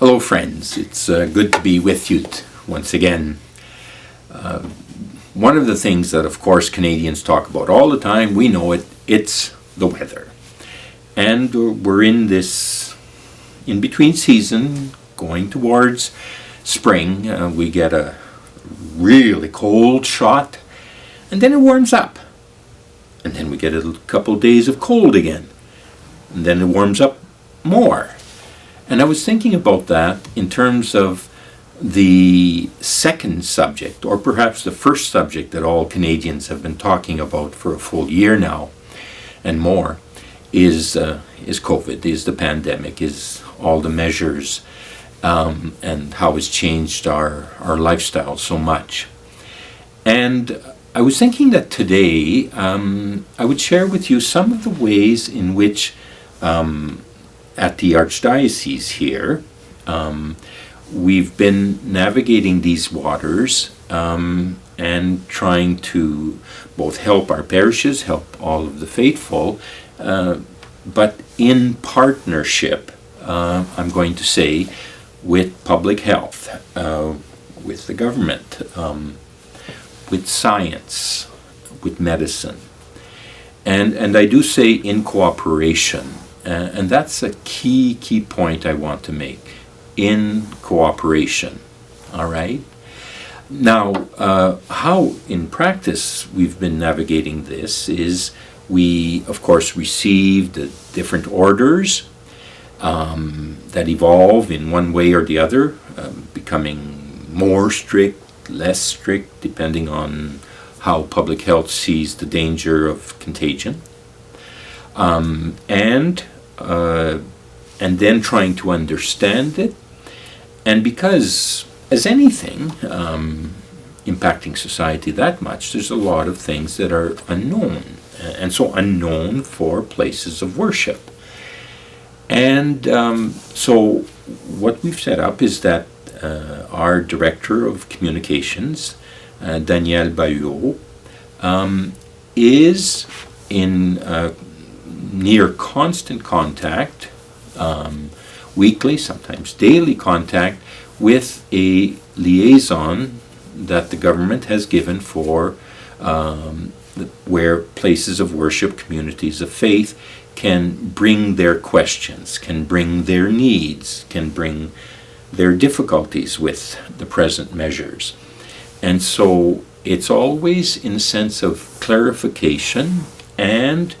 Hello friends, it's good to be with you once again. One of the things that of course Canadians talk about all the time, we know it, it's the weather. And we're in this in-between season, going towards spring. We get a really cold shot, and then it warms up. And then we get a couple days of cold again, and then it warms up more. And I was thinking about that in terms of the second subject, or perhaps the first subject that all Canadians have been talking about for a full year now and more, is COVID, is the pandemic, is all the measures, and how it's changed our lifestyle so much. And I was thinking that today I would share with you some of the ways in which at the Archdiocese here, we've been navigating these waters and trying to both help our parishes, help all of the faithful, but in partnership, I'm going to say, with public health, with the government, with science, with medicine. And I do say in cooperation. And that's a key point I want to make. In cooperation. All right? Now, how in practice we've been navigating this is we, of course, received different orders that evolve in one way or the other, becoming more strict, less strict, depending on how public health sees the danger of contagion. And then trying to understand it. And because, as anything impacting society that much, there's a lot of things that are unknown, and so unknown for places of worship. And so what we've set up is that our Director of Communications, Danielle Bayot, is in near constant contact, weekly, sometimes daily contact, with a liaison that the government has given for where places of worship, communities of faith, can bring their questions, can bring their needs, can bring their difficulties with the present measures. And so it's always in a sense of clarification and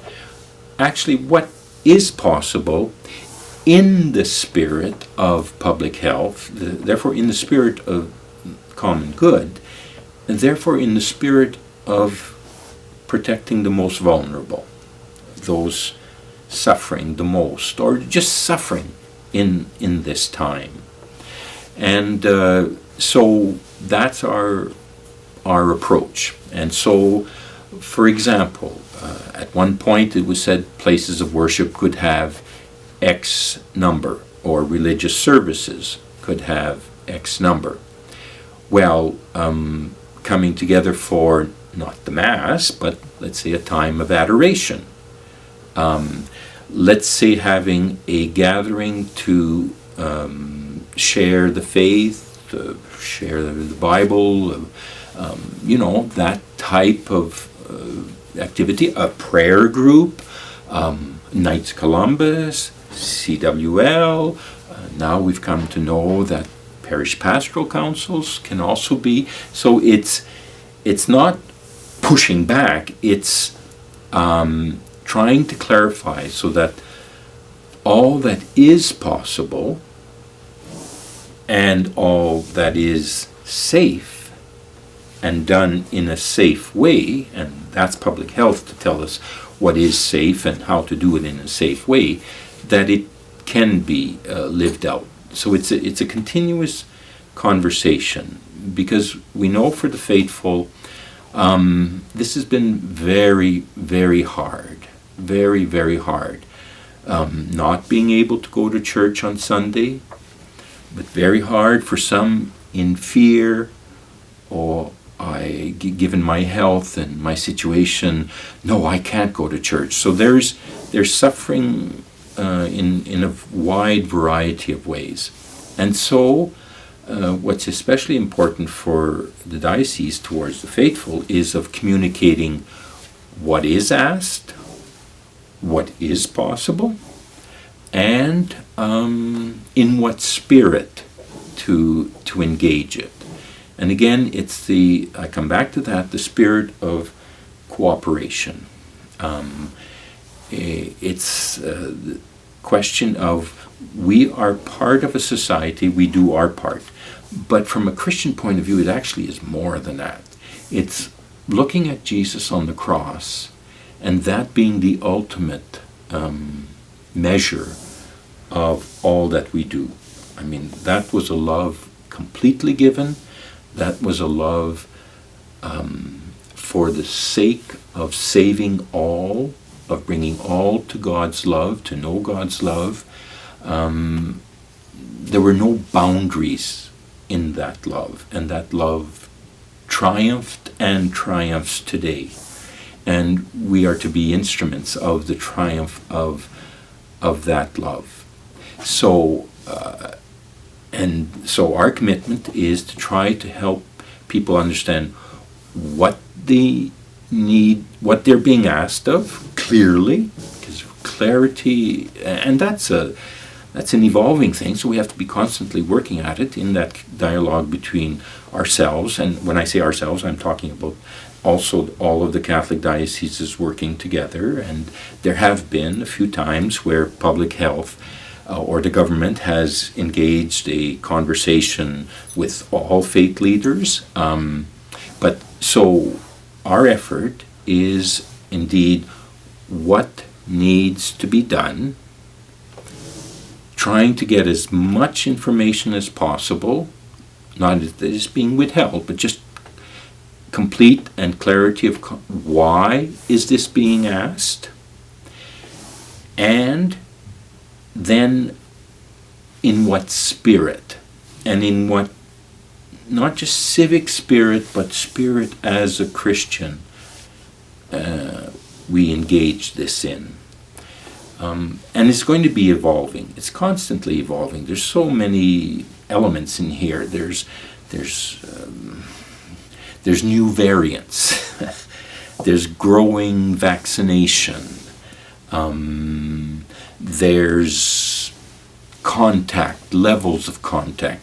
actually what is possible in the spirit of public health, therefore in the spirit of common good, and therefore in the spirit of protecting the most vulnerable, those suffering the most, or just suffering in this time. And so that's our approach. And so, for example, at one point it was said places of worship could have X number, or religious services could have X number. Well, coming together for not the Mass, but let's say a time of adoration. Let's say having a gathering to share the faith, share the Bible, that type of activity, a prayer group, Knights Columbus, CWL. Now we've come to know that parish pastoral councils can also be. So it's not pushing back, it's trying to clarify so that all that is possible and all that is safe and done in a safe way, and that's public health to tell us what is safe and how to do it in a safe way, that it can be lived out. So it's a continuous conversation, because we know for the faithful this has been very, very hard. Very, very hard. Not being able to go to church on Sunday, but very hard for some in fear, or given my health and my situation, no, I can't go to church. So there's suffering in a wide variety of ways. And so, what's especially important for the diocese towards the faithful is of communicating what is asked, what is possible, and in what spirit to engage it. And again, I come back to that, the spirit of cooperation. It's the question of we are part of a society, we do our part. But from a Christian point of view, it actually is more than that. It's looking at Jesus on the cross, and that being the ultimate measure of all that we do. I mean, that was a love completely given. That was a love for the sake of saving all, of bringing all to God's love, to know God's love. There were no boundaries in that love, and that love triumphed and triumphs today. And we are to be instruments of the triumph of that love. So, our commitment is to try to help people understand what they need, what they're being asked of, clearly, because clarity, and that's an evolving thing, so we have to be constantly working at it in that dialogue between ourselves, and when I say ourselves, I'm talking about also all of the Catholic dioceses working together, and there have been a few times where public health or the government has engaged a conversation with all faith leaders. But so our effort is indeed what needs to be done, trying to get as much information as possible, not that it is being withheld, but just complete and clarity of why is this being asked, and then in what spirit, and in what, not just civic spirit, but spirit as a Christian, we engage this in. And it's going to be evolving. It's constantly evolving. There's so many elements in here. There's new variants. There's growing vaccination. There's contact, levels of contact,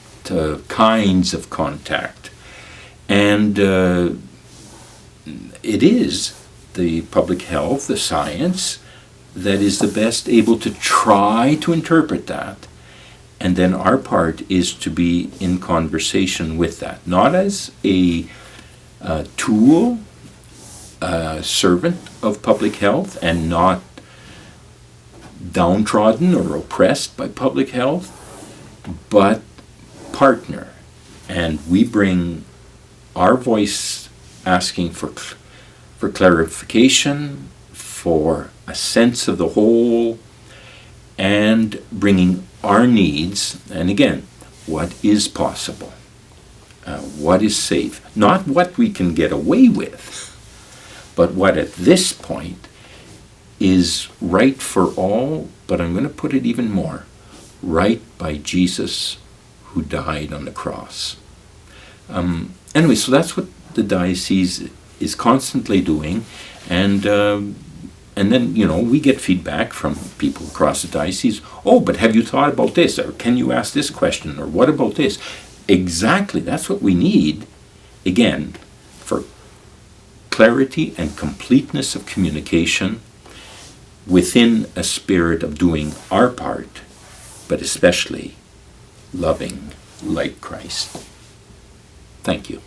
kinds of contact. And it is the public health, the science, that is the best able to try to interpret that. And then our part is to be in conversation with that, not as a tool, servant of public health, and not downtrodden or oppressed by public health, but partner. And we bring our voice asking for clarification, for a sense of the whole, and bringing our needs, and again, what is possible, what is safe, not what we can get away with, but what at this point is right for all, but I'm going to put it even more, right by Jesus who died on the cross. Anyway, so that's what the diocese is constantly doing, and then, we get feedback from people across the diocese. Oh, but have you thought about this? Or can you ask this question? Or what about this? Exactly, that's what we need, again, for clarity and completeness of communication within a spirit of doing our part, but especially loving like Christ. Thank you.